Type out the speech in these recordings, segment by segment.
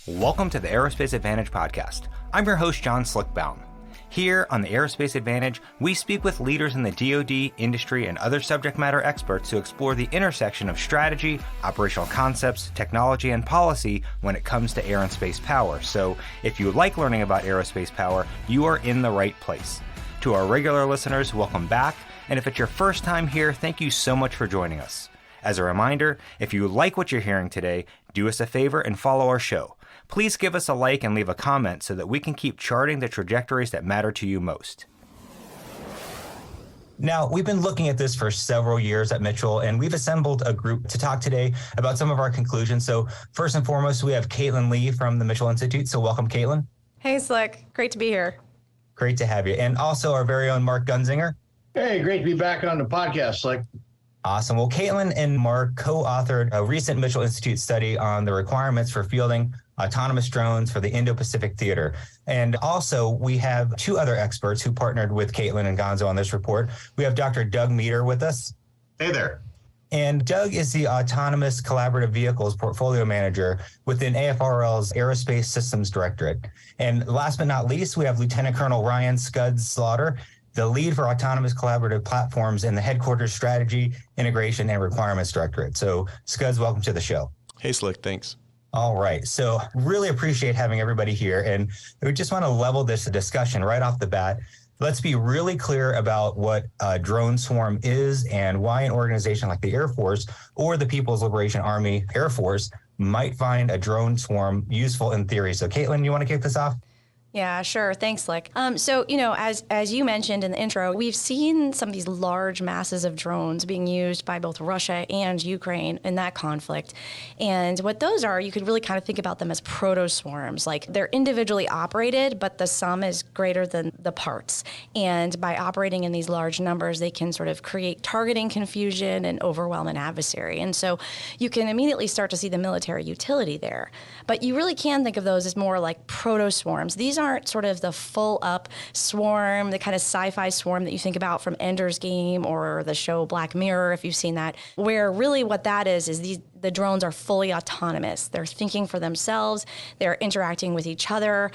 Welcome to the Aerospace Advantage podcast. I'm your host, John Baum. Here on the Aerospace Advantage, we speak with leaders in the DoD, industry, and other subject matter experts to explore the intersection of strategy, operational concepts, technology, and policy when it comes to air and space power. So if you like learning about aerospace power, you are in the right place. To our regular listeners, welcome back. And if it's your first time here, thank you so much for joining us. As a reminder, if you like what you're hearing today, do us a favor and follow our show. Please give us a like and leave a comment so that we can keep charting the trajectories that matter to you most. Now, we've been looking at this for several years at Mitchell, and we've assembled a group to talk today about some of our conclusions. So first and foremost, we have Caitlin Lee from the Mitchell Institute. So welcome, Caitlin. Hey, Slick. Great to be here. Great to have you. And also our very own Mark Gunzinger. Hey, great to be back on the podcast, Slick. Awesome. Well, Caitlin and Mark co-authored a recent Mitchell Institute study on the requirements for fielding autonomous drones for the Indo-Pacific theater. And also, we have two other experts who partnered with Caitlin and Gonzo on this report. We have Dr. Doug Meador with us. Hey there. And Doug is the Autonomous Collaborative Vehicles Portfolio Manager within AFRL's Aerospace Systems Directorate. And last but not least, we have Lieutenant Colonel Ryan SCUDS Slaughter, the lead for autonomous collaborative platforms in the Headquarters Strategy, Integration, and Requirements Directorate. So, SCUDS, welcome to the show. Hey, Slick, thanks. All right. So really appreciate having everybody here. And we just want to level this discussion right off the bat. Let's be really clear about what a drone swarm is and why an organization like the Air Force or the People's Liberation Army Air Force might find a drone swarm useful in theory. So Caitlin, you want to kick this off? Yeah, sure. Thanks, Slick. So, as you mentioned in the intro, we've seen some of these large masses of drones being used by both Russia and Ukraine in that conflict. And what those are, you could really kind of think about them as proto-swarms. Like they're individually operated, but the sum is greater than the parts. And by operating in these large numbers, they can sort of create targeting confusion and overwhelm an adversary. And so you can immediately start to see the military utility there. But you really can think of those as more like proto-swarms. These aren't sort of the full up swarm, the kind of sci-fi swarm that you think about from Ender's Game or the show Black Mirror, if you've seen that, where really what that is the drones are fully autonomous. They're thinking for themselves, they're interacting with each other,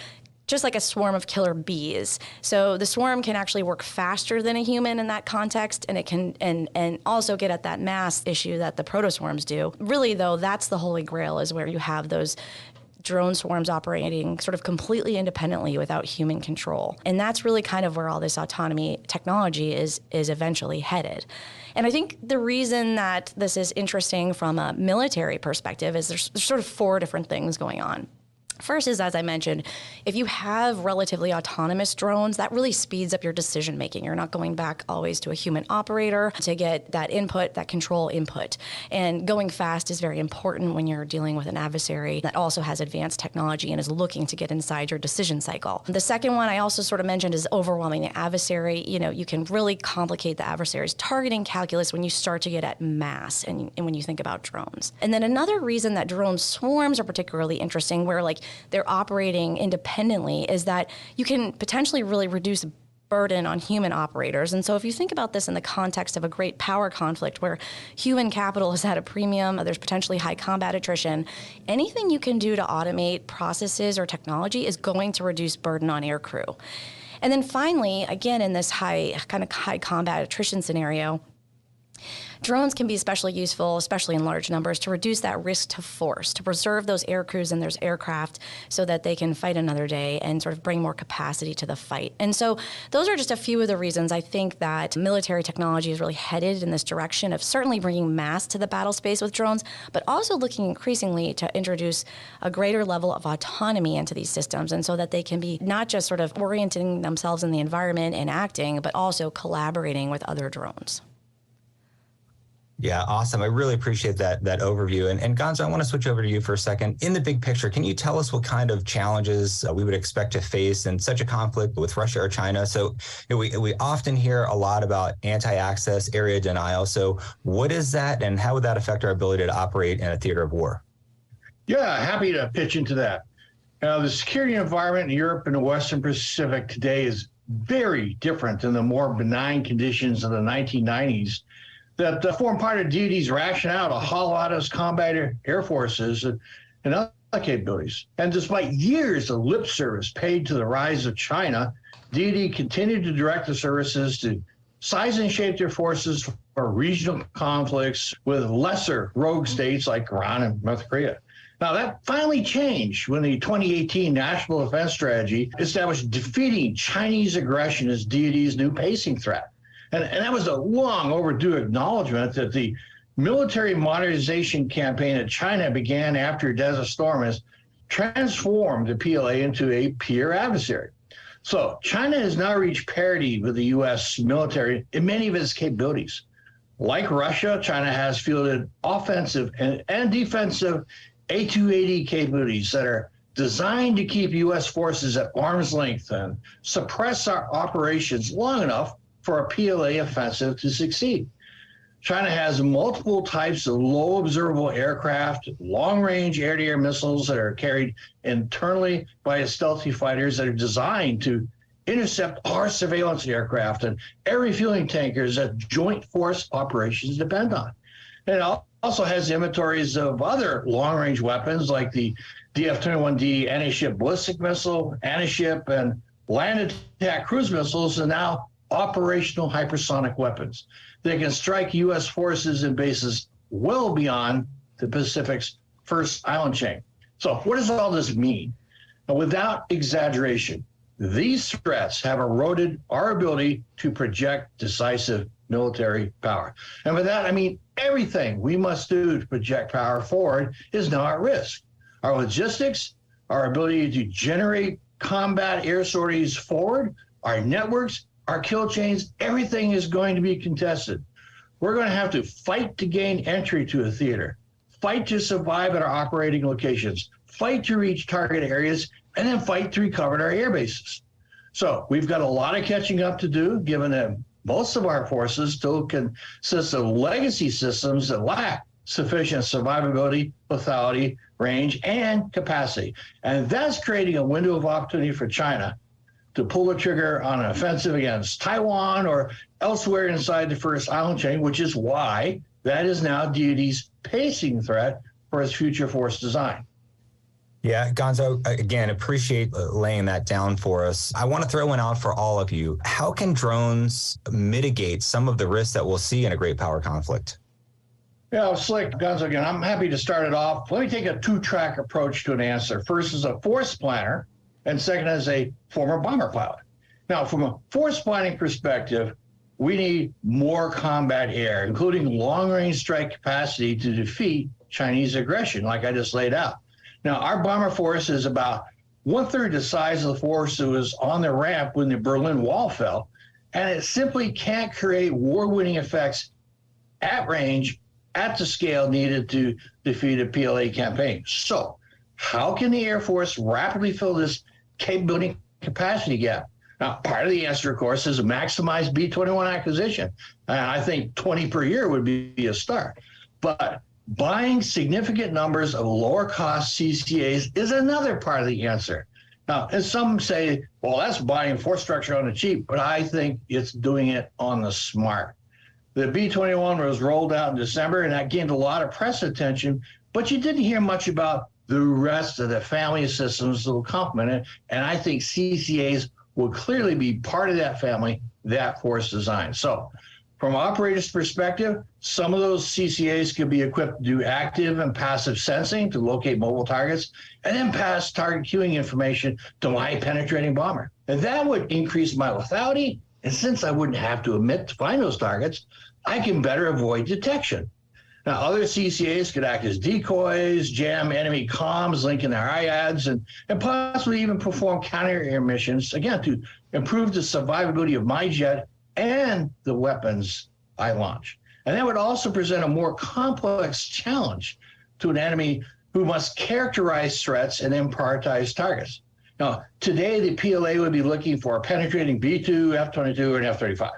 just like a swarm of killer bees. So the swarm can actually work faster than a human in that context, and it can and also get at that mass issue that the proto-swarms do. Really, though, that's the holy grail, is where you have those drone swarms operating sort of completely independently without human control. And that's really kind of where all this autonomy technology is eventually headed. And I think the reason that this is interesting from a military perspective is there's sort of four different things going on. First is, as I mentioned, if you have relatively autonomous drones, that really speeds up your decision making. You're not going back always to a human operator to get that input, that control input. And going fast is very important when you're dealing with an adversary that also has advanced technology and is looking to get inside your decision cycle. The second one I also sort of mentioned is overwhelming the adversary. You can really complicate the adversary's targeting calculus when you start to get at mass and when you think about drones. And then another reason that drone swarms are particularly interesting, where like they're operating independently, is that you can potentially really reduce burden on human operators. And so if you think about this in the context of a great power conflict where human capital is at a premium, there's potentially high combat attrition, anything you can do to automate processes or technology is going to reduce burden on aircrew. And then finally, again, in this high combat attrition scenario, drones can be especially useful, especially in large numbers, to reduce that risk to force, to preserve those air crews and those aircraft so that they can fight another day and sort of bring more capacity to the fight. And so those are just a few of the reasons I think that military technology is really headed in this direction of certainly bringing mass to the battle space with drones, but also looking increasingly to introduce a greater level of autonomy into these systems, and so that they can be not just sort of orienting themselves in the environment and acting, but also collaborating with other drones. Yeah, awesome. I really appreciate that overview. And Gonzo, I want to switch over to you for a second. In the big picture, can you tell us what kind of challenges we would expect to face in such a conflict with Russia or China? So we often hear a lot about anti-access area denial. So what is that, and how would that affect our ability to operate in a theater of war? Yeah, happy to pitch into that. The security environment in Europe and the Western Pacific today is very different than the more benign conditions of the 1990s that form part of DoD's rationale to hollow out its combat air forces and capabilities. And despite years of lip service paid to the rise of China, DoD continued to direct the services to size and shape their forces for regional conflicts with lesser rogue states like Iran and North Korea. Now, that finally changed when the 2018 National Defense Strategy established defeating Chinese aggression as DoD's new pacing threat. And that was a long overdue acknowledgement that the military modernization campaign that China began after Desert Storm has transformed the PLA into a peer adversary. So China has now reached parity with the U.S. military in many of its capabilities. Like Russia, China has fielded offensive and defensive A280 capabilities that are designed to keep U.S. forces at arm's length and suppress our operations long enough for a PLA offensive to succeed. China has multiple types of low observable aircraft, long-range air-to-air missiles that are carried internally by its stealthy fighters that are designed to intercept our surveillance aircraft and air refueling tankers that joint force operations depend on. And it also has inventories of other long-range weapons like the DF-21D anti-ship ballistic missile, anti-ship and land attack cruise missiles, and now operational hypersonic weapons. They can strike U.S. forces and bases well beyond the Pacific's first island chain. So what does all this mean? Now, without exaggeration, these threats have eroded our ability to project decisive military power. And with that, I mean everything we must do to project power forward is now at risk. Our logistics, our ability to generate combat air sorties forward, our networks, our kill chains, everything is going to be contested. We're going to have to fight to gain entry to a theater, fight to survive at our operating locations, fight to reach target areas, and then fight to recover our air bases. So we've got a lot of catching up to do, given that most of our forces still consist of legacy systems that lack sufficient survivability, lethality, range, and capacity. And that's creating a window of opportunity for China to pull the trigger on an offensive against Taiwan or elsewhere inside the first island chain, which is why that is now DoD's pacing threat for its future force design. Yeah, Gonzo, again, appreciate laying that down for us. I want to throw one out for all of you. How can drones mitigate some of the risks that we'll see in a great power conflict? Yeah, Slick, Gonzo, again, I'm happy to start it off. Let me take a two-track approach to an answer. First is a force planner, and second as a former bomber pilot. Now, from a force planning perspective, we need more combat air, including long-range strike capacity to defeat Chinese aggression, like I just laid out. Now, our bomber force is about one-third the size of the force that was on the ramp when the Berlin Wall fell, and it simply can't create war-winning effects at range, at the scale needed to defeat a PLA campaign. So, how can the Air Force rapidly fill this capability capacity gap? Now, part of the answer, of course, is a maximized B-21 acquisition. And I think 20 per year would be a start. But buying significant numbers of lower-cost CCAs is another part of the answer. Now, and some say, well, that's buying force structure on the cheap, but I think it's doing it on the smart. The B-21 was rolled out in December, and that gained a lot of press attention, but you didn't hear much about the rest of the family of systems that will complement it, and I think CCAs will clearly be part of that family, that force design. So from an operator's perspective, some of those CCAs could be equipped to do active and passive sensing to locate mobile targets, and then pass target queuing information to my penetrating bomber. And that would increase my lethality, and since I wouldn't have to omit to find those targets, I can better avoid detection. Now, other CCAs could act as decoys, jam enemy comms, linking their IADs, and possibly even perform counter-air missions, again, to improve the survivability of my jet and the weapons I launch. And that would also present a more complex challenge to an enemy who must characterize threats and then prioritize targets. Now, today, the PLA would be looking for a penetrating B-2, F-22, and F-35.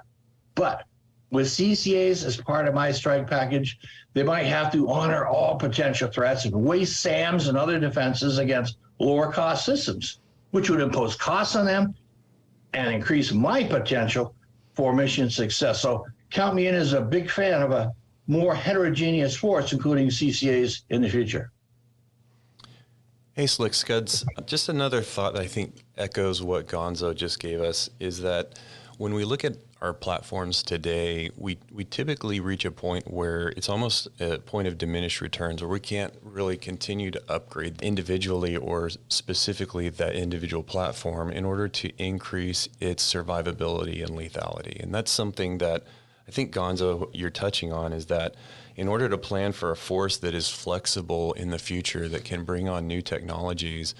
But with CCAs as part of my strike package, they might have to honor all potential threats and waste SAMs and other defenses against lower-cost systems, which would impose costs on them and increase my potential for mission success. So count me in as a big fan of a more heterogeneous force, including CCAs in the future. Hey, Slick Scuds. Just another thought that I think echoes what Gonzo just gave us is that when we look at our platforms today, we typically reach a point where it's almost a point of diminished returns, where we can't really continue to upgrade individually or specifically that individual platform in order to increase its survivability and lethality. And that's something that I think, Gonzo, you're touching on, is that in order to plan for a force that is flexible in the future, that can bring on new technologies,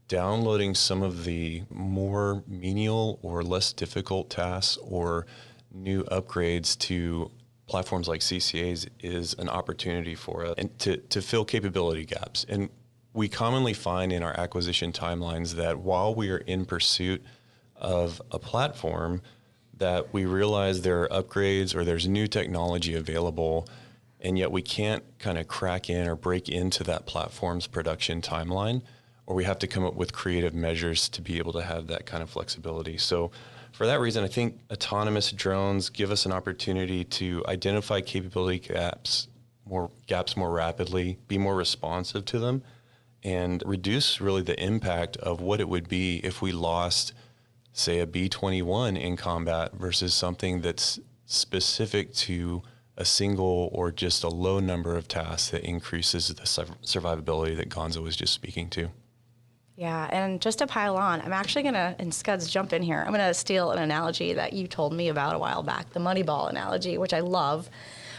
downloading some of the more menial or less difficult tasks or new upgrades to platforms like CCAs is an opportunity for us and to fill capability gaps. And we commonly find in our acquisition timelines that while we are in pursuit of a platform, that we realize there are upgrades or there's new technology available, and yet we can't kind of crack in or break into that platform's production timeline, or we have to come up with creative measures to be able to have that kind of flexibility. So for that reason, I think autonomous drones give us an opportunity to identify capability gaps more rapidly, be more responsive to them, and reduce really the impact of what it would be if we lost, say, a B-21 in combat versus something that's specific to a single or just a low number of tasks that increases the survivability that Gonzo was just speaking to. Yeah, and just to pile on, I'm actually going to, and Scuds, jump in here. I'm going to steal an analogy that you told me about a while back, the Moneyball analogy, which I love,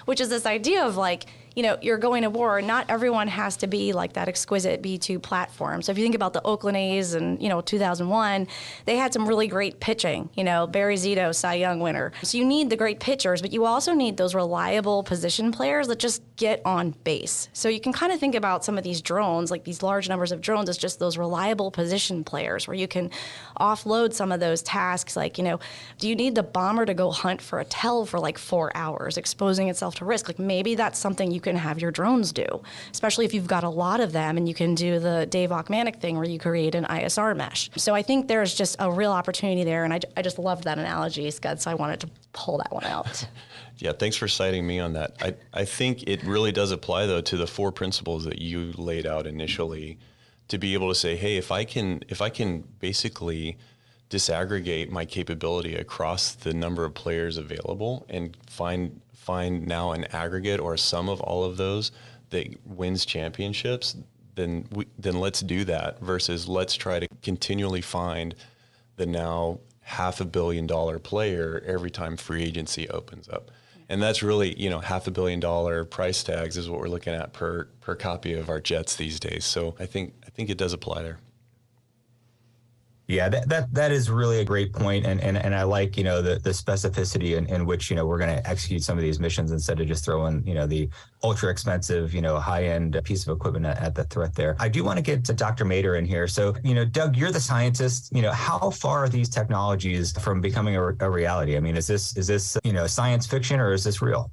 which is this idea of like, you know, you're going to war. Not everyone has to be like that exquisite B-2 platform. So if you think about the Oakland A's in, 2001, they had some really great pitching, Barry Zito, Cy Young winner. So you need the great pitchers, but you also need those reliable position players that just get on base. So you can kind of think about some of these drones, like these large numbers of drones, as just those reliable position players where you can offload some of those tasks. Like, do you need the bomber to go hunt for a tell for like 4 hours, exposing itself to risk? Like maybe that's something you can have your drones do, especially if you've got a lot of them and you can do the Dave Ochmanic thing where you create an ISR mesh. So I think there's just a real opportunity there, and I just loved that analogy, Scud, so I wanted to pull that one out. Yeah, thanks for citing me on that. I think it really does apply, though, to the 4 principles that you laid out initially, to be able to say, hey, if I can basically disaggregate my capability across the number of players available and find now an aggregate or a sum of all of those that wins championships, then let's do that versus let's try to continually find the now $500 million player every time free agency opens up. And that's really, $500 million price tags is what we're looking at per copy of our jets these days. So I think it does apply there. Yeah, that is really a great point, and I like the specificity in which we're going to execute some of these missions instead of just throwing the ultra expensive high end piece of equipment at the threat there. I do want to get to Dr. Meador in here. So Doug, you're the scientist. How far are these technologies from becoming a reality? I mean, is this science fiction or is this real?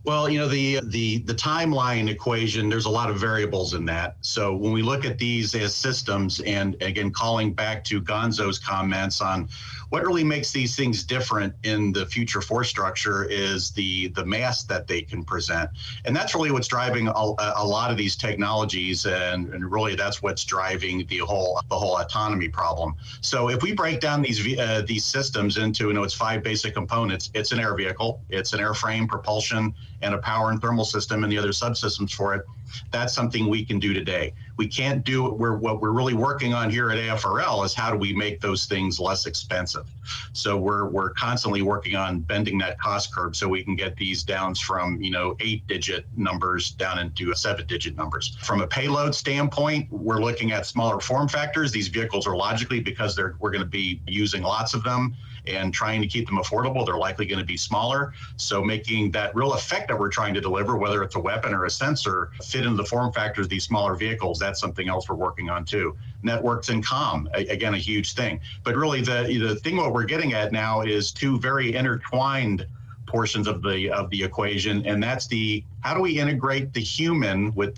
Well, the timeline equation, there's a lot of variables in that. So when we look at these as systems, and again, calling back to Gonzo's comments on what really makes these things different in the future force structure is the mass that they can present. And that's really what's driving a lot of these technologies. And really that's what's driving the whole autonomy problem. So if we break down these systems into, it's 5 basic components. It's an air vehicle, it's an airframe, propulsion, and a power and thermal system and the other subsystems for it. That's something we can do today. We can't do it. What we're really working on here at AFRL is how do we make those things less expensive. So we're constantly working on bending that cost curve so we can get these down from 8-digit numbers down into 7-digit numbers. From a payload standpoint, we're looking at smaller form factors. These vehicles are logically, because we're going to be using lots of them and trying to keep them affordable, they're likely going to be smaller. So making that real effect that we're trying to deliver, whether it's a weapon or a sensor, fit into the form factors of these smaller vehicles, that's something else we're working on too. Networks and comm, again, a huge thing. But really the thing what we're getting at now is 2 very intertwined portions of the equation, and that's how do we integrate the human with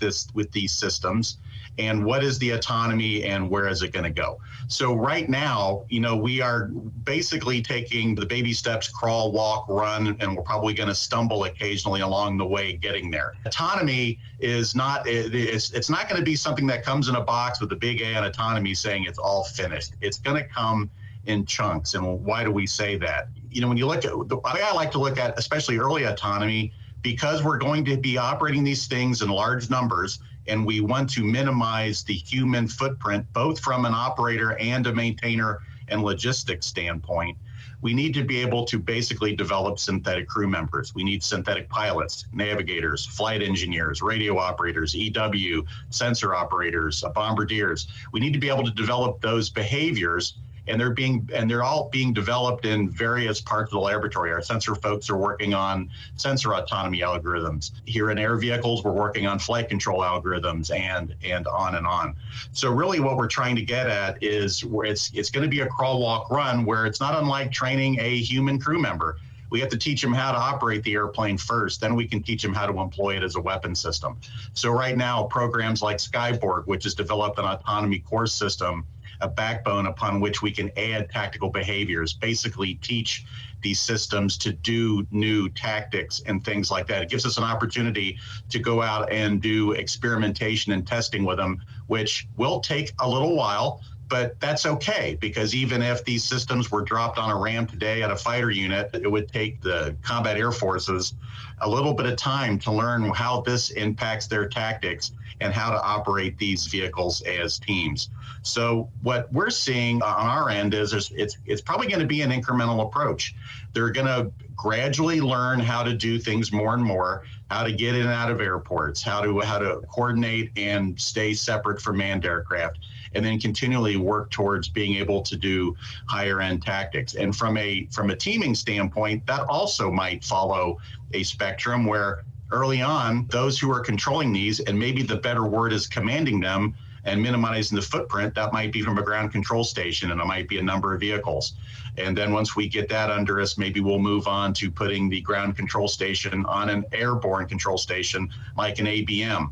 these systems, and what is the autonomy and where is it going to go? So right now, we are basically taking the baby steps, crawl, walk, run, and we're probably going to stumble occasionally along the way getting there. Autonomy is it's not going to be something that comes in a box with a big A on autonomy saying it's all finished. It's going to come in chunks. And why do we say that? When you look at the way I like to look at, especially early autonomy, because we're going to be operating these things in large numbers, and we want to minimize the human footprint, both from an operator and a maintainer and logistics standpoint, we need to be able to basically develop synthetic crew members. We need synthetic pilots, navigators, flight engineers, radio operators, EW, sensor operators, bombardiers. We need to be able to develop those behaviors, and they're all being developed in various parts of the laboratory. Our sensor folks are working on sensor autonomy algorithms. Here in air vehicles, we're working on flight control algorithms, and on and on. So really what we're trying to get at is where it's going to be a crawl, walk, run, where it's not unlike training a human crew member. We have to teach them how to operate the airplane first, then we can teach them how to employ it as a weapon system. So right now, programs like Skyborg, which has developed an autonomy course system, a backbone upon which we can add tactical behaviors, basically teach these systems to do new tactics and things like that. It gives us an opportunity to go out and do experimentation and testing with them, which will take a little while, but that's okay, because even if these systems were dropped on a RAM today at a fighter unit, it would take the combat air forces a little bit of time to learn how this impacts their tactics and how to operate these vehicles as teams. So what we're seeing on our end is it's probably going to be an incremental approach. They're going to gradually learn how to do things more and more, how to get in and out of airports, how to coordinate and stay separate from manned aircraft, and then continually work towards being able to do higher end tactics. And from a teaming standpoint, that also might follow a spectrum where early on, those who are controlling these, and maybe the better word is commanding them and minimizing the footprint, that might be from a ground control station, and it might be a number of vehicles. And then once we get that under us, maybe we'll move on to putting the ground control station on an airborne control station like an ABM.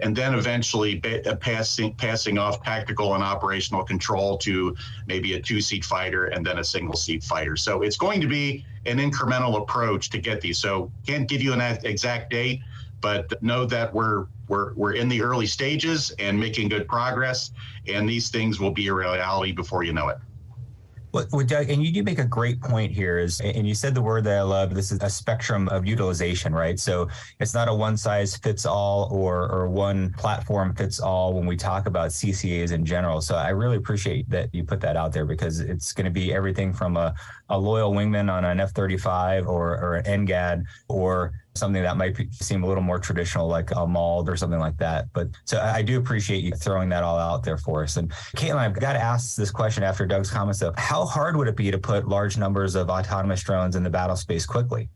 And then eventually passing off tactical and operational control to maybe a two-seat fighter and then a single-seat fighter. So it's going to be an incremental approach to get these. So can't give you an exact date, but know that we're in the early stages and making good progress, and these things will be a reality before you know it. Well, Doug, and you do make a great point here, and you said the word that I love, this is a spectrum of utilization, right? So it's not a one size fits all or one platform fits all when we talk about CCAs in general. So I really appreciate that you put that out there, because it's going to be everything from a loyal wingman on an F-35 or an NGAD, or something that might seem a little more traditional, like a MALD or something like that. But so I do appreciate you throwing that all out there for us. And Caitlin, I've got to ask this question after Doug's comments, though. How hard would it be to put large numbers of autonomous drones in the battle space quickly?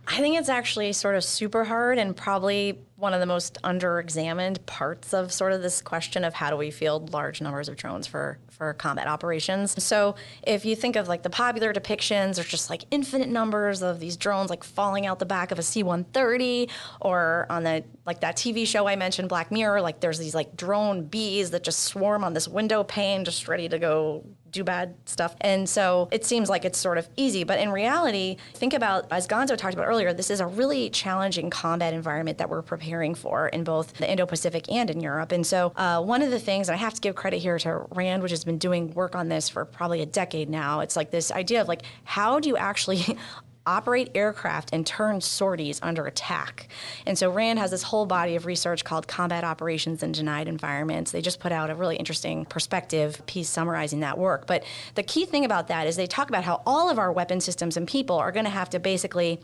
I think it's actually sort of super hard, and probably one of the most under-examined parts of sort of this question of how do we field large numbers of drones for combat operations. So if you think of like the popular depictions, there's just like infinite numbers of these drones like falling out the back of a C-130, or on the like that TV show I mentioned, Black Mirror, like there's these like drone bees that just swarm on this window pane just ready to go do bad stuff. And so it seems like it's sort of easy, but in reality, think about, as Gonzo talked about earlier, this is a really challenging combat environment that we're preparing for in both the Indo-Pacific and in Europe. And so one of the things, and I have to give credit here to RAND, which has been doing work on this for probably a decade now, it's like this idea of like, how do you actually operate aircraft and turn sorties under attack? And so RAND has this whole body of research called Combat Operations in Denied Environments. They just put out a really interesting perspective piece summarizing that work. But the key thing about that is they talk about how all of our weapon systems and people are going to have to basically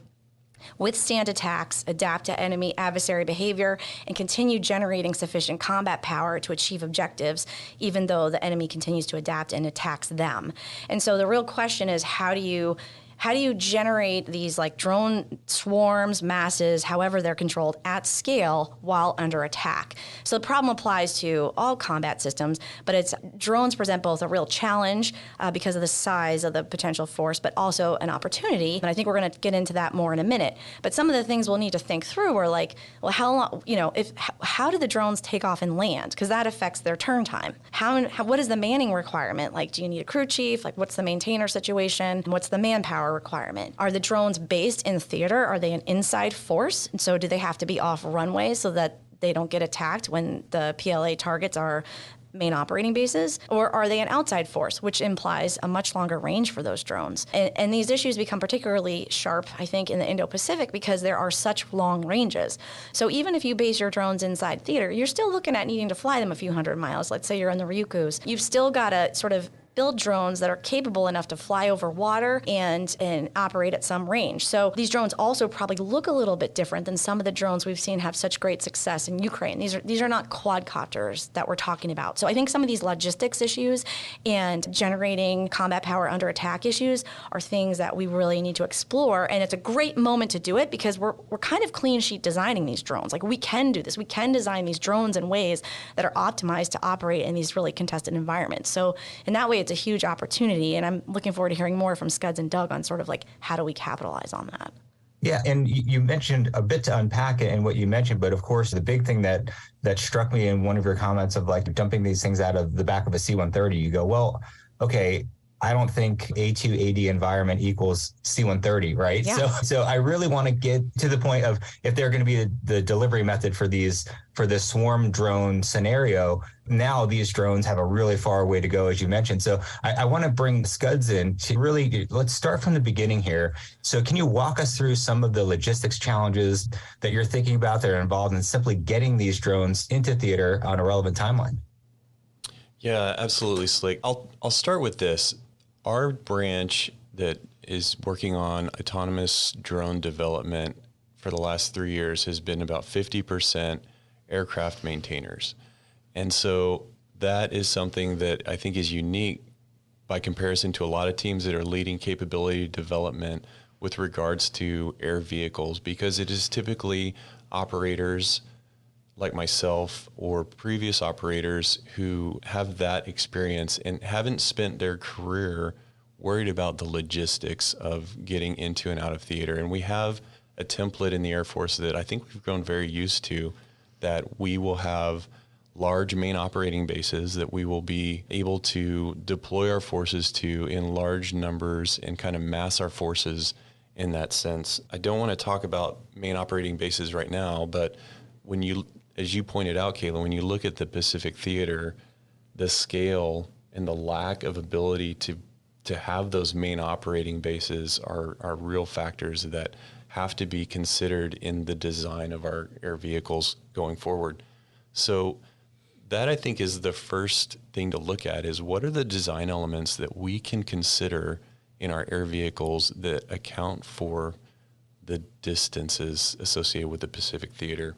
withstand attacks, adapt to enemy adversary behavior, and continue generating sufficient combat power to achieve objectives, even though the enemy continues to adapt and attacks them. And so the real question is, how do you how do you generate these like drone swarms, masses, however they're controlled at scale while under attack? So the problem applies to all combat systems, but drones present both a real challenge because of the size of the potential force, but also an opportunity. And I think we're going to get into that more in a minute. But some of the things we'll need to think through are like, well, how long, how do the drones take off and land? Because that affects their turn time. What is the manning requirement? Like, do you need a crew chief? Like, what's the maintainer situation? What's the manpower requirement? Are the drones based in theater? Are they an inside force? And so do they have to be off runway so that they don't get attacked when the PLA targets are main operating bases? Or are they an outside force, which implies a much longer range for those drones? And these issues become particularly sharp, I think, in the Indo-Pacific because there are such long ranges. So even if you base your drones inside theater, you're still looking at needing to fly them a few hundred miles. Let's say you're in the Ryukyus. You've still got to sort of build drones that are capable enough to fly over water and operate at some range. So these drones also probably look a little bit different than some of the drones we've seen have such great success in Ukraine. These are not quadcopters that we're talking about. So I think some of these logistics issues and generating combat power under attack issues are things that we really need to explore. And it's a great moment to do it because we're kind of clean sheet designing these drones. Like, we can do this. We can design these drones in ways that are optimized to operate in these really contested environments. So in that way, it's a huge opportunity, and I'm looking forward to hearing more from SCUDS and Doug on sort of like how do we capitalize on that. Yeah, and you mentioned a bit to unpack it in what you mentioned, but of course the big thing that struck me in one of your comments of like dumping these things out of the back of a C-130, you go, well, okay, I don't think A2AD environment equals C-130, right? Yeah. So I really want to get to the point of if they're going to be the delivery method for this swarm drone scenario, now these drones have a really far way to go, as you mentioned. So I want to bring SCUDS in to really, let's start from the beginning here. So can you walk us through some of the logistics challenges that you're thinking about that are involved in simply getting these drones into theater on a relevant timeline? Yeah, absolutely, Slick. I'll start with this. Our branch that is working on autonomous drone development for the last 3 years has been about 50% aircraft maintainers. And so that is something that I think is unique by comparison to a lot of teams that are leading capability development with regards to air vehicles, because it is typically operators like myself or previous operators who have that experience and haven't spent their career worried about the logistics of getting into and out of theater. And we have a template in the Air Force that I think we've grown very used to, that we will have large main operating bases that we will be able to deploy our forces to in large numbers and kind of mass our forces in that sense. I don't want to talk about main operating bases right now, but when you, as you pointed out, Kayla, when you look at the Pacific Theater, the scale and the lack of ability to have those main operating bases are real factors that have to be considered in the design of our air vehicles going forward. So that, I think, is the first thing to look at, is what are the design elements that we can consider in our air vehicles that account for the distances associated with the Pacific Theater.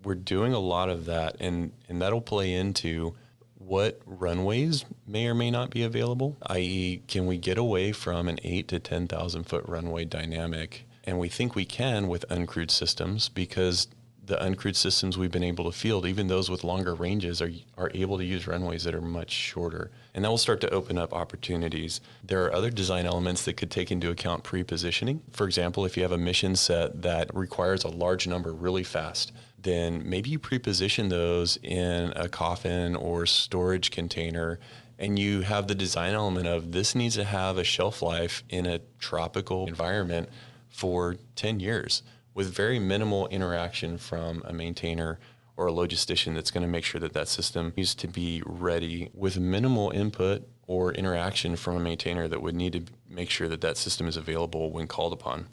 We're doing a lot of that, and that'll play into what runways may or may not be available, i.e., can we get away from an 8,000 to 10,000 foot runway dynamic? And we think we can with uncrewed systems, because the uncrewed systems we've been able to field, even those with longer ranges, are able to use runways that are much shorter. And that will start to open up opportunities. There are other design elements that could take into account pre-positioning. For example, if you have a mission set that requires a large number really fast, then maybe you pre-position those in a coffin or storage container, and you have the design element of this needs to have a shelf life in a tropical environment for 10 years with very minimal interaction from a maintainer or a logistician that's going to make sure that that system needs to be ready with minimal input or interaction from a maintainer that would need to make sure that that system is available when called upon.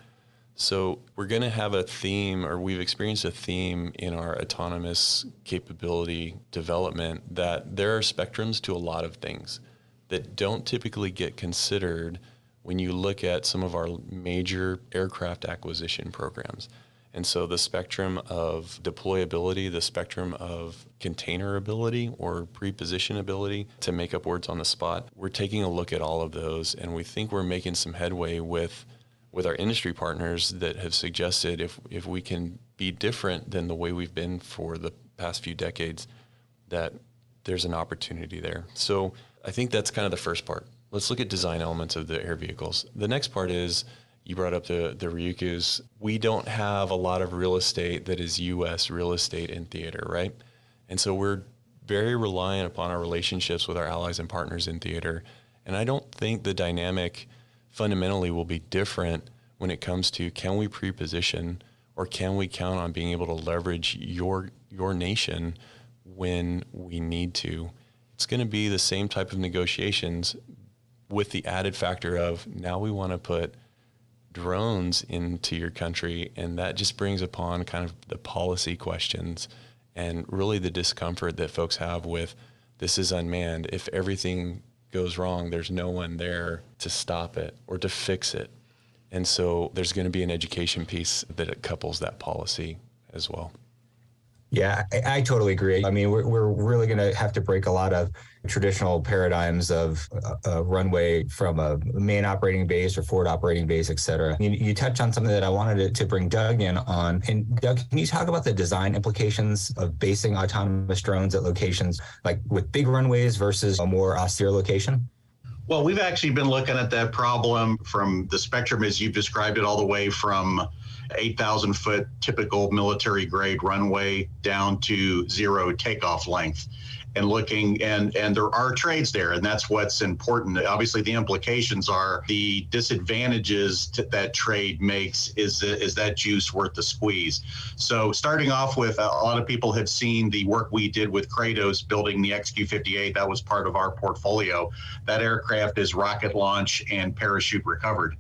So we're going to have a theme, or we've experienced a theme in our autonomous capability development, that there are spectrums to a lot of things that don't typically get considered when you look at some of our major aircraft acquisition programs. And so the spectrum of deployability, the spectrum of containerability or pre-positionability to make up words on the spot, we're taking a look at all of those, and we think we're making some headway with our industry partners that have suggested if we can be different than the way we've been for the past few decades, that there's an opportunity there. So I think that's kind of the first part. Let's look at design elements of the air vehicles. The next part is, you brought up the Ryukyus. We don't have a lot of real estate that is U.S. real estate in theater, right? And so we're very reliant upon our relationships with our allies and partners in theater. And I don't think the dynamic fundamentally will be different when it comes to, can we pre-position, or can we count on being able to leverage your nation when we need to? It's going to be the same type of negotiations with the added factor of, now we want to put drones into your country, and that just brings upon kind of the policy questions and really the discomfort that folks have with, this is unmanned. If everything goes wrong, there's no one there to stop it or to fix it. And so there's going to be an education piece that couples that policy as well. Yeah, I totally agree. I mean, we're really going to have to break a lot of traditional paradigms of a runway from a main operating base or forward operating base, et cetera. You touched on something that I wanted to bring Doug in on. And Doug, can you talk about the design implications of basing autonomous drones at locations like with big runways versus a more austere location? Well, we've actually been looking at that problem from the spectrum as you've described it, all the way from 8,000 foot typical military grade runway down to zero takeoff length, and looking, and there are trades there, and that's what's important. Obviously, the implications are the disadvantages that trade makes. Is that juice worth the squeeze? So starting off with, a lot of people have seen the work we did with Kratos building the XQ-58. That was part of our portfolio. That aircraft is rocket launch and parachute recovered.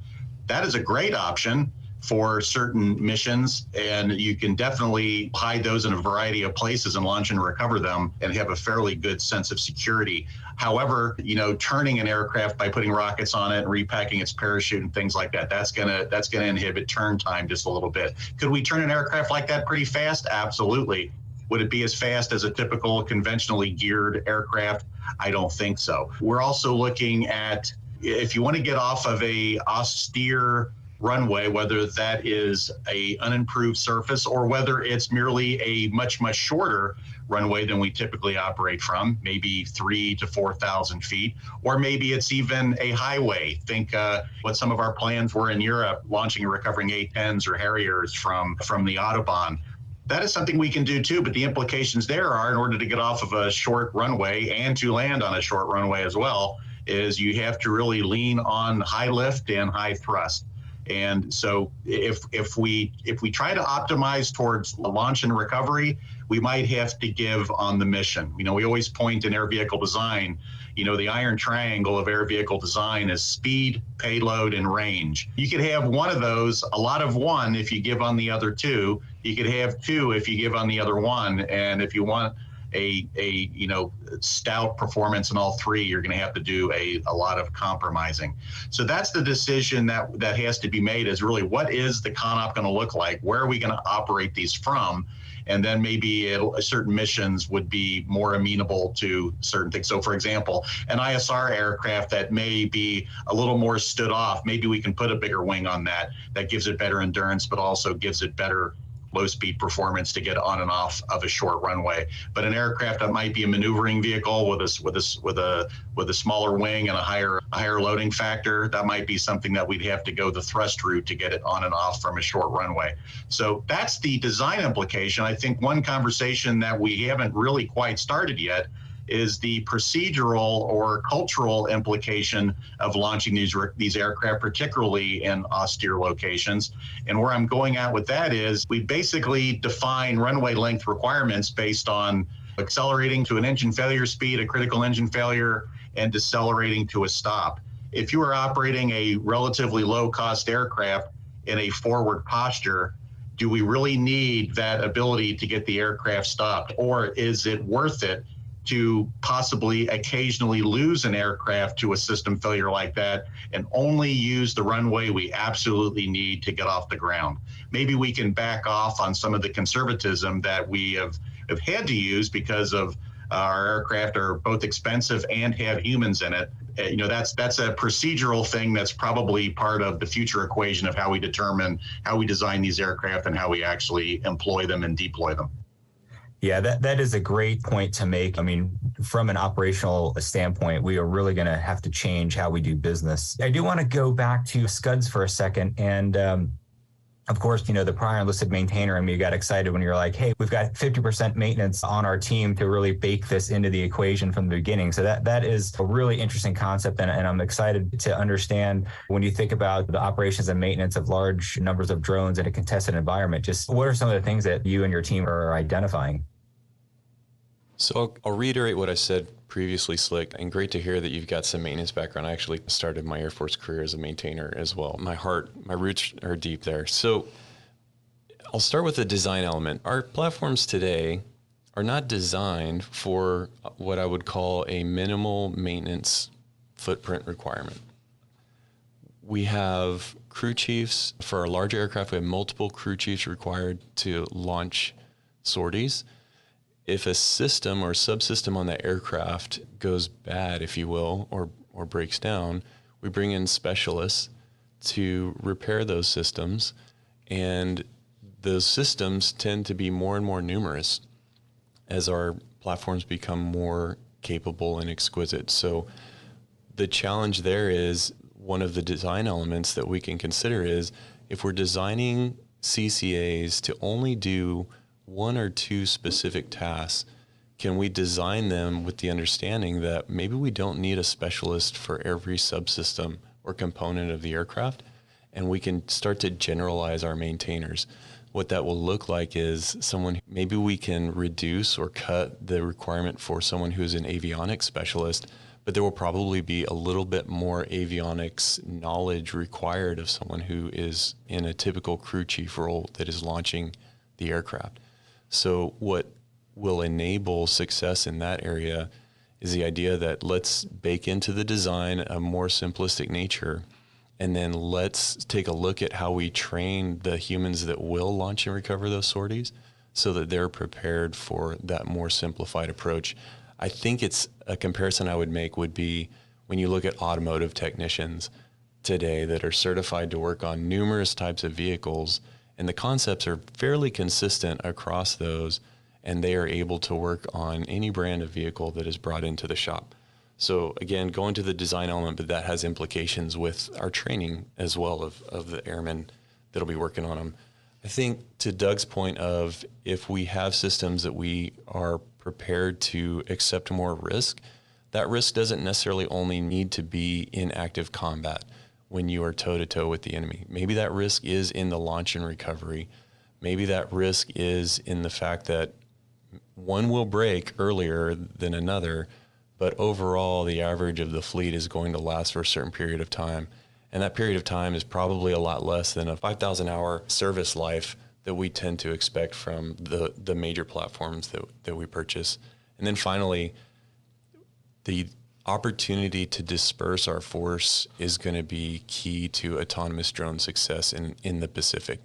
That is a great option for certain missions, and you can definitely hide those in a variety of places and launch and recover them and have a fairly good sense of security. However, turning an aircraft by putting rockets on it and repacking its parachute and things like that, that's gonna inhibit turn time just a little bit. Could we turn an aircraft like that pretty fast? Absolutely. Would it be as fast as a typical conventionally geared aircraft? I don't think so. We're also looking at, if you want to get off of a austere runway, whether that is a unimproved surface or whether it's merely a much, much shorter runway than we typically operate from, maybe 3,000 to 4,000 feet, or maybe it's even a highway. Think what some of our plans were in Europe, launching and recovering A-10s or Harriers from the Autobahn. That is something we can do too, but the implications there are, in order to get off of a short runway and to land on a short runway as well, is you have to really lean on high lift and high thrust. And so if we try to optimize towards launch and recovery, we might have to give on the mission. We always point in air vehicle design, the iron triangle of air vehicle design is speed, payload, and range. You could have one of those, a lot of one if you give on the other two. You could have two if you give on the other one. And if you want a stout performance in all three, you're going to have to do a lot of compromising. So that's the decision that has to be made, is really, what is the CONOP going to look like? Where are we going to operate these from? And then maybe certain missions would be more amenable to certain things. So for example, an ISR aircraft that may be a little more stood off, maybe we can put a bigger wing on that gives it better endurance, but also gives it better low-speed performance to get on and off of a short runway. But an aircraft that might be a maneuvering vehicle with a smaller wing and a higher loading factor, that might be something that we'd have to go the thrust route to get it on and off from a short runway. So that's the design implication. I think one conversation that we haven't really quite started yet is the procedural or cultural implication of launching these aircraft, particularly in austere locations. And where I'm going at with that is, we basically define runway length requirements based on accelerating to an engine failure speed, a critical engine failure, and decelerating to a stop. If you are operating a relatively low-cost aircraft in a forward posture, do we really need that ability to get the aircraft stopped? Or is it worth it to possibly occasionally lose an aircraft to a system failure like that and only use the runway we absolutely need to get off the ground. Maybe we can back off on some of the conservatism that we have had to use because of our aircraft are both expensive and have humans in it. That's a procedural thing that's probably part of the future equation of how we determine how we design these aircraft and how we actually employ them and deploy them. Yeah, that is a great point to make. I mean, from an operational standpoint, we are really going to have to change how we do business. I do want to go back to SCUDS for a second. And of course, the prior enlisted maintainer and me got excited when you're like, hey, we've got 50% maintenance on our team to really bake this into the equation from the beginning. So that is a really interesting concept. And I'm excited to understand when you think about the operations and maintenance of large numbers of drones in a contested environment, just what are some of the things that you and your team are identifying? So I'll reiterate what I said previously, Slick, and great to hear that you've got some maintenance background. I actually started my Air Force career as a maintainer as well. My roots are deep there. So I'll start with the design element. Our platforms today are not designed for what I would call a minimal maintenance footprint requirement. We have crew chiefs. For our large aircraft, we have multiple crew chiefs required to launch sorties. If a system or subsystem on that aircraft goes bad, if you will, or breaks down, we bring in specialists to repair those systems. And those systems tend to be more and more numerous as our platforms become more capable and exquisite. So the challenge there is, one of the design elements that we can consider is, if we're designing CCAs to only do one or two specific tasks, can we design them with the understanding that maybe we don't need a specialist for every subsystem or component of the aircraft, and we can start to generalize our maintainers? What that will look like is maybe we can reduce or cut the requirement for someone who's an avionics specialist, but there will probably be a little bit more avionics knowledge required of someone who is in a typical crew chief role that is launching the aircraft. So what will enable success in that area is the idea that let's bake into the design a more simplistic nature, and then let's take a look at how we train the humans that will launch and recover those sorties so that they're prepared for that more simplified approach. I think it's a comparison I would make would be when you look at automotive technicians today that are certified to work on numerous types of vehicles, and the concepts are fairly consistent across those, and they are able to work on any brand of vehicle that is brought into the shop. So again, going to the design element, but that has implications with our training as well of the airmen that'll be working on them. I think to Doug's point of, if we have systems that we are prepared to accept more risk, that risk doesn't necessarily only need to be in active combat when you are toe-to-toe with the enemy. Maybe that risk is in the launch and recovery. Maybe that risk is in the fact that one will break earlier than another, but overall the average of the fleet is going to last for a certain period of time. And that period of time is probably a lot less than a 5,000-hour service life that we tend to expect from the major platforms that we purchase. And then finally, the opportunity to disperse our force is going to be key to autonomous drone success in the Pacific.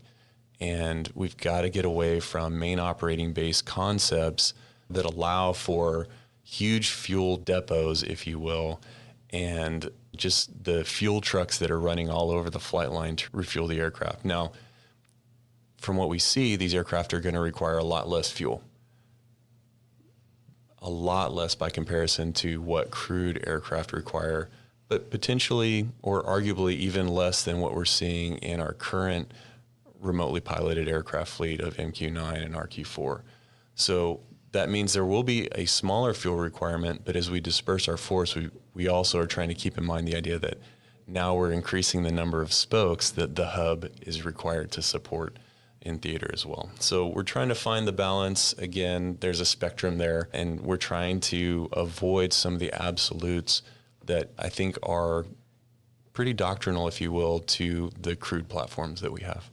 And we've got to get away from main operating base concepts that allow for huge fuel depots, if you will, and just the fuel trucks that are running all over the flight line to refuel the aircraft. Now, from what we see, these aircraft are going to require a lot less fuel. A lot less by comparison to what crewed aircraft require, but potentially or arguably even less than what we're seeing in our current remotely piloted aircraft fleet of MQ-9 and RQ-4. So that means there will be a smaller fuel requirement, but as we disperse our force, we also are trying to keep in mind the idea that now we're increasing the number of spokes that the hub is required to support in theater as well. So we're trying to find the balance. Again, there's a spectrum there, and we're trying to avoid some of the absolutes that I think are pretty doctrinal, if you will, to the crewed platforms that we have.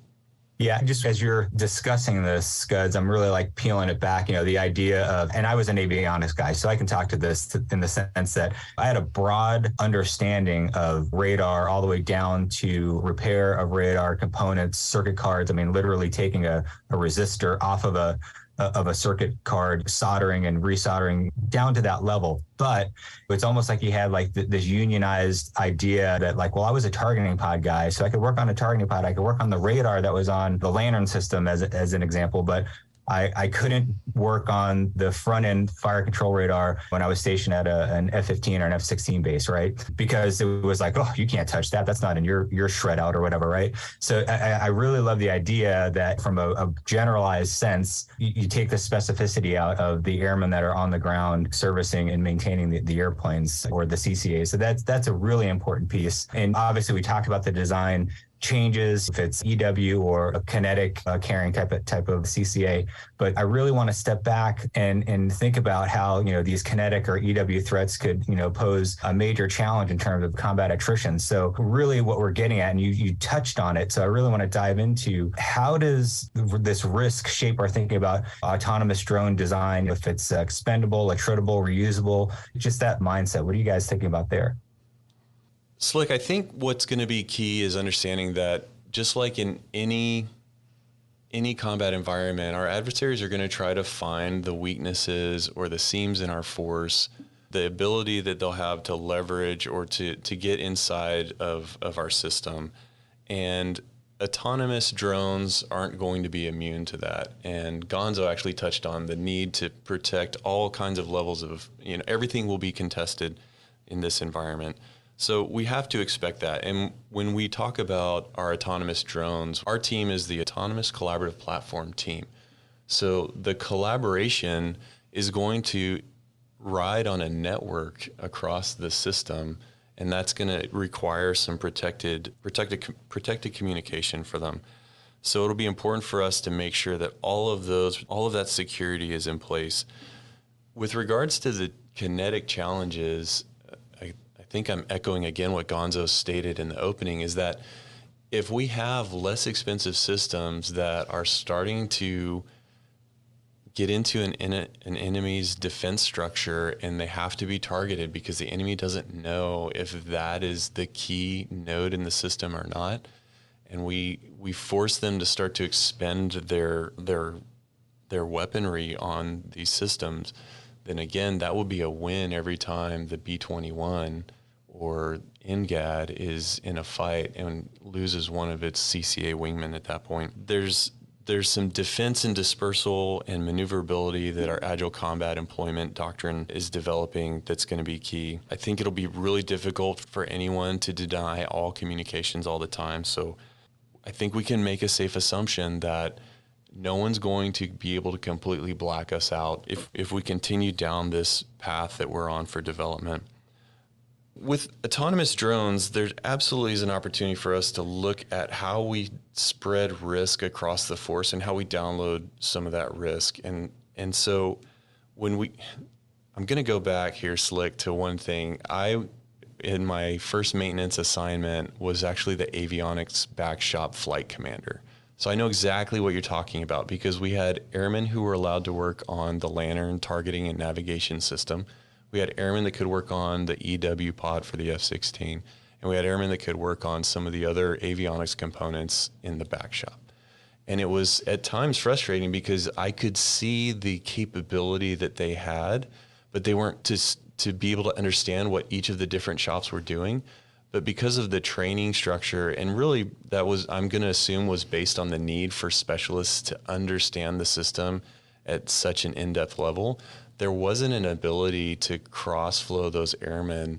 Yeah, just as you're discussing this, SCUDS, I'm really like peeling it back, the idea of, and I was an avionics guy, so I can talk to this in the sense that I had a broad understanding of radar all the way down to repair of radar components, circuit cards. I mean, literally taking a resistor off of a circuit card, soldering and resoldering down to that level. But it's almost like you had like this unionized idea that like, well, I was a targeting pod guy, so I could work on a targeting pod. I could work on the radar that was on the Lantern system as an example, but I couldn't work on the front end fire control radar when I was stationed at an F-15 or an F-16 base, right? Because it was like, oh, you can't touch that. That's not in your shred out or whatever, right? So I really love the idea that from a generalized sense, you take the specificity out of the airmen that are on the ground servicing and maintaining the airplanes or the CCAs. So that's a really important piece. And obviously we talked about the design changes, if it's EW or a kinetic carrying type of CCA. But I really want to step back and think about how, these kinetic or EW threats could, pose a major challenge in terms of combat attrition. So really what we're getting at, and you touched on it, so I really want to dive into how does this risk shape our thinking about autonomous drone design, if it's expendable, attritable, reusable, just that mindset. What are you guys thinking about there? Slick, I think what's going to be key is understanding that just like in any combat environment, our adversaries are going to try to find the weaknesses or the seams in our force, the ability that they'll have to leverage or to get inside of our system. And autonomous drones aren't going to be immune to that. And Gonzo actually touched on the need to protect all kinds of levels of, everything will be contested in this environment. So we have to expect that. And when we talk about our autonomous drones, our team is the Autonomous Collaborative Platform team. So the collaboration is going to ride on a network across the system, and that's going to require some protected communication for them. So it'll be important for us to make sure that all of that security is in place. With regards to the kinetic challenges, I think I'm echoing again what Gonzo stated in the opening, is that if we have less expensive systems that are starting to get into an enemy's defense structure and they have to be targeted because the enemy doesn't know if that is the key node in the system or not, and we force them to start to expend their weaponry on these systems, then again, that will be a win every time the B-21 or NGAD is in a fight and loses one of its CCA wingmen at that point. There's some defense and dispersal and maneuverability that our Agile Combat Employment Doctrine is developing that's going to be key. I think it'll be really difficult for anyone to deny all communications all the time. So I think we can make a safe assumption that no one's going to be able to completely black us out if we continue down this path that we're on for development. With autonomous drones, there absolutely is an opportunity for us to look at how we spread risk across the force and how we download some of that risk. And so I'm going to go back here, Slick, to one thing. In my first maintenance assignment, was actually the avionics back shop flight commander. So I know exactly what you're talking about because we had airmen who were allowed to work on the Lantern targeting and navigation system. We had airmen that could work on the EW pod for the F-16, and we had airmen that could work on some of the other avionics components in the back shop. And it was at times frustrating because I could see the capability that they had, but they weren't to be able to understand what each of the different shops were doing. But because of the training structure, and really that was, I'm going to assume, was based on the need for specialists to understand the system at such an in-depth level, there wasn't an ability to cross-flow those airmen,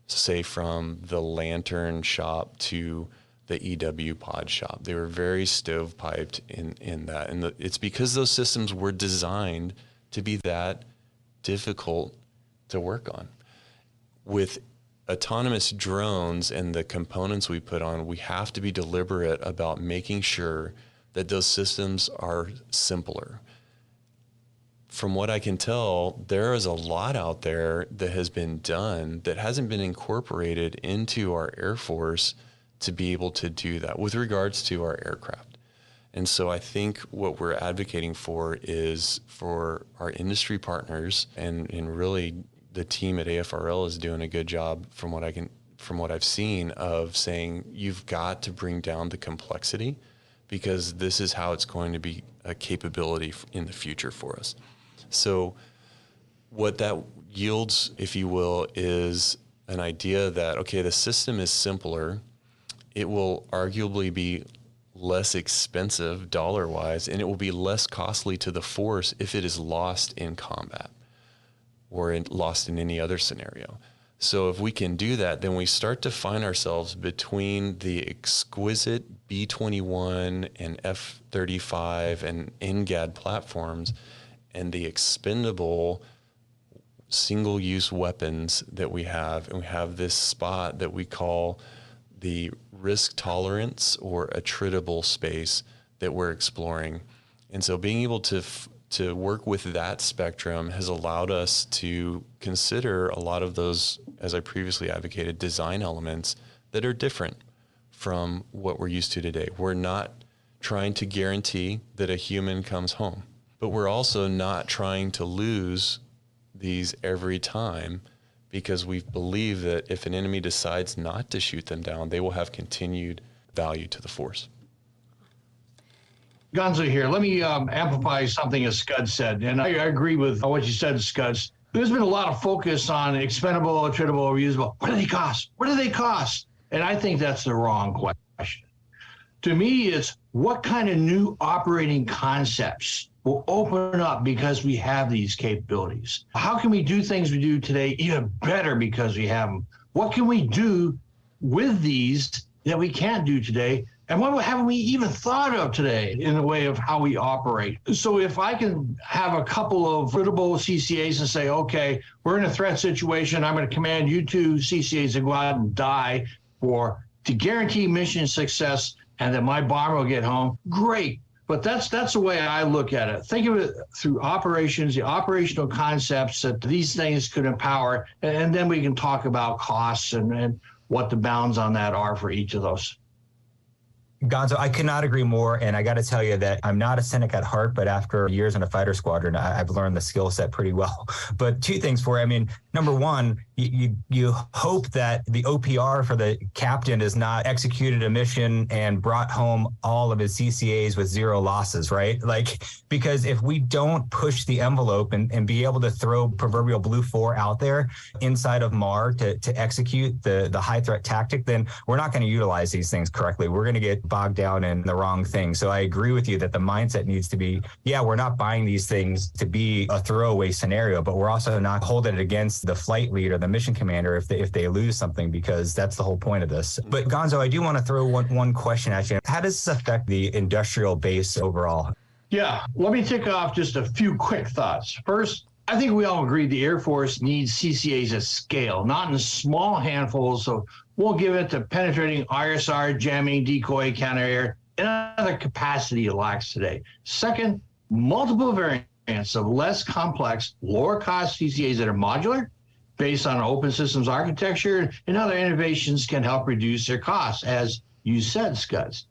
say, from the Lantern shop to the EW pod shop. They were very stovepiped in that. And it's because those systems were designed to be that difficult to work on. With autonomous drones and the components we put on, we have to be deliberate about making sure that those systems are simpler. From what I can tell, there is a lot out there that has been done that hasn't been incorporated into our Air Force to be able to do that with regards to our aircraft. And so I think what we're advocating for is for our industry partners, and really the team at AFRL is doing a good job from what I've seen, of saying you've got to bring down the complexity, because this is how it's going to be a capability in the future for us. So what that yields, if you will, is an idea that, okay, the system is simpler. It will arguably be less expensive dollar-wise, and it will be less costly to the force if it is lost in combat or lost in any other scenario. So if we can do that, then we start to find ourselves between the exquisite B-21 and F-35 and NGAD platforms and the expendable single-use weapons that we have. And we have this spot that we call the risk tolerance or attritable space that we're exploring. And so being able to work with that spectrum has allowed us to consider a lot of those, as I previously advocated, design elements that are different from what we're used to today. We're not trying to guarantee that a human comes home, but we're also not trying to lose these every time, because we believe that if an enemy decides not to shoot them down, they will have continued value to the force. Gunzo here. Let me amplify something as SCUDS said, and I agree with what you said, SCUDS. There's been a lot of focus on expendable, attritable, reusable. What do they cost? What do they cost? And I think that's the wrong question. To me, it's what kind of new operating concepts will open up because we have these capabilities? How can we do things we do today even better because we have them? What can we do with these that we can't do today? And what haven't we even thought of today in the way of how we operate? So if I can have a couple of critical CCAs and say, okay, we're in a threat situation, I'm going to command you two CCAs to go out and die to guarantee mission success and that my bomber will get home, great. But that's the way I look at it. Think of it through operations, the operational concepts that these things could empower, and then we can talk about costs and what the bounds on that are for each of those. Gonzo, I could not agree more. And I got to tell you that I'm not a cynic at heart, but after years in a fighter squadron, I've learned the skill set pretty well. But two things for you. I mean, number one, you hope that the OPR for the captain is not executed a mission and brought home all of his CCAs with zero losses, right? Like, because if we don't push the envelope and be able to throw proverbial blue 4 out there inside of MAR to execute the high threat tactic, then we're not going to utilize these things correctly. We're going to get bogged down in the wrong thing. So I agree with you that the mindset needs to be, yeah, we're not buying these things to be a throwaway scenario, but we're also not holding it against the flight lead or the mission commander if they lose something, because that's the whole point of this. But Gonzo, I do want to throw one question at you. How does this affect the industrial base overall? Yeah, let me tick off just a few quick thoughts. First, I think we all agree the Air Force needs CCAs at scale, not in small handfuls. So we'll give it to penetrating ISR, jamming, decoy, counter-air, and other capacity it lacks today. Second, multiple variants of less complex, lower cost CCAs that are modular, based on open systems architecture, and other innovations can help reduce their costs, as you said, SCUDS.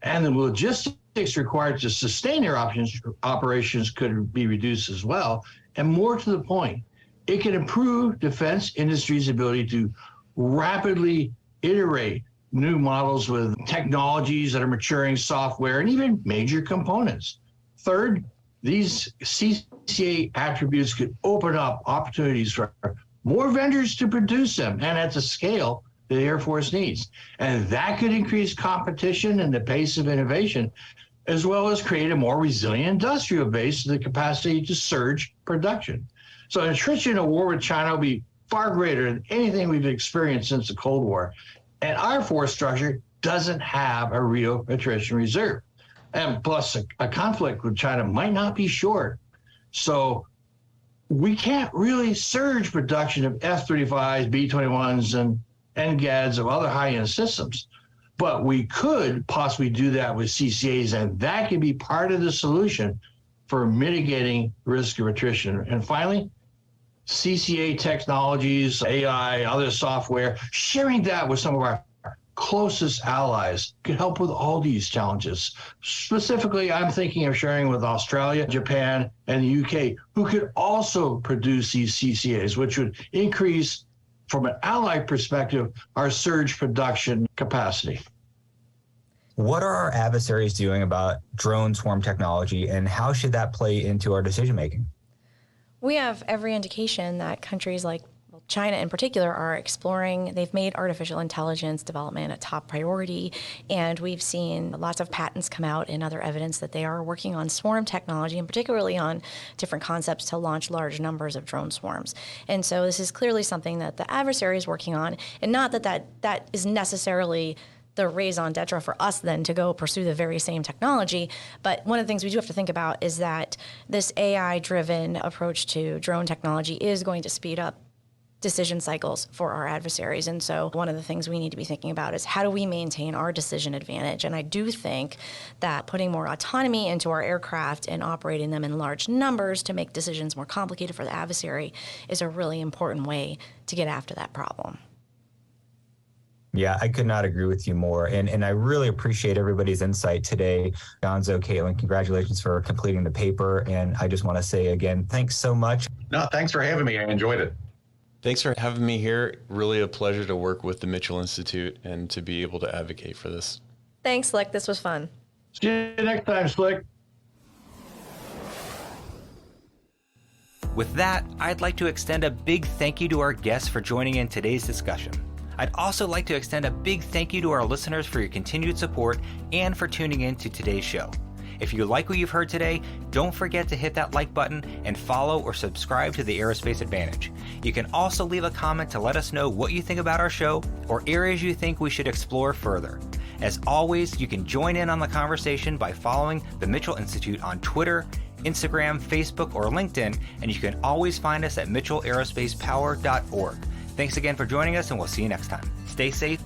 And the logistics required to sustain their operations could be reduced as well. And more to the point, it can improve defense industry's ability to rapidly iterate new models with technologies that are maturing, software, and even major components. Third, these CCA attributes could open up opportunities for more vendors to produce them and at the scale the Air Force needs. And that could increase competition and the pace of innovation, as well as create a more resilient industrial base with the capacity to surge production. So attrition in a war with China will be far greater than anything we've experienced since the Cold War. And our force structure doesn't have a real attrition reserve. And plus, a conflict with China might not be short. So we can't really surge production of F-35s, B-21s, and NGADs of other high-end systems. But we could possibly do that with CCAs, and that can be part of the solution for mitigating risk of attrition. And finally, CCA technologies, AI, other software, sharing that with some of our closest allies could help with all these challenges. Specifically, I'm thinking of sharing with Australia, Japan, and the UK, who could also produce these CCAs, which would increase, from an ally perspective, our surge production capacity. What are our adversaries doing about drone swarm technology, and how should that play into our decision making? We have every indication that countries like China in particular are exploring. They've made artificial intelligence development a top priority, and we've seen lots of patents come out and other evidence that they are working on swarm technology, and particularly on different concepts to launch large numbers of drone swarms. And so this is clearly something that the adversary is working on, and not that is necessarily the raison d'etre for us then to go pursue the very same technology. But one of the things we do have to think about is that this AI-driven approach to drone technology is going to speed up decision cycles for our adversaries. And so one of the things we need to be thinking about is how do we maintain our decision advantage? And I do think that putting more autonomy into our aircraft and operating them in large numbers to make decisions more complicated for the adversary is a really important way to get after that problem. Yeah, I could not agree with you more. And I really appreciate everybody's insight today. Gonzo, Caitlin, congratulations for completing the paper. And I just want to say again, thanks so much. No, thanks for having me. I enjoyed it. Thanks for having me here. Really a pleasure to work with the Mitchell Institute and to be able to advocate for this. Thanks, Slick. This was fun. See you next time, Slick. With that, I'd like to extend a big thank you to our guests for joining in today's discussion. I'd also like to extend a big thank you to our listeners for your continued support and for tuning in to today's show. If you like what you've heard today, don't forget to hit that like button and follow or subscribe to the Aerospace Advantage. You can also leave a comment to let us know what you think about our show or areas you think we should explore further. As always, you can join in on the conversation by following the Mitchell Institute on Twitter, Instagram, Facebook, or LinkedIn, and you can always find us at mitchellaerospacepower.org. Thanks again for joining us, and we'll see you next time. Stay safe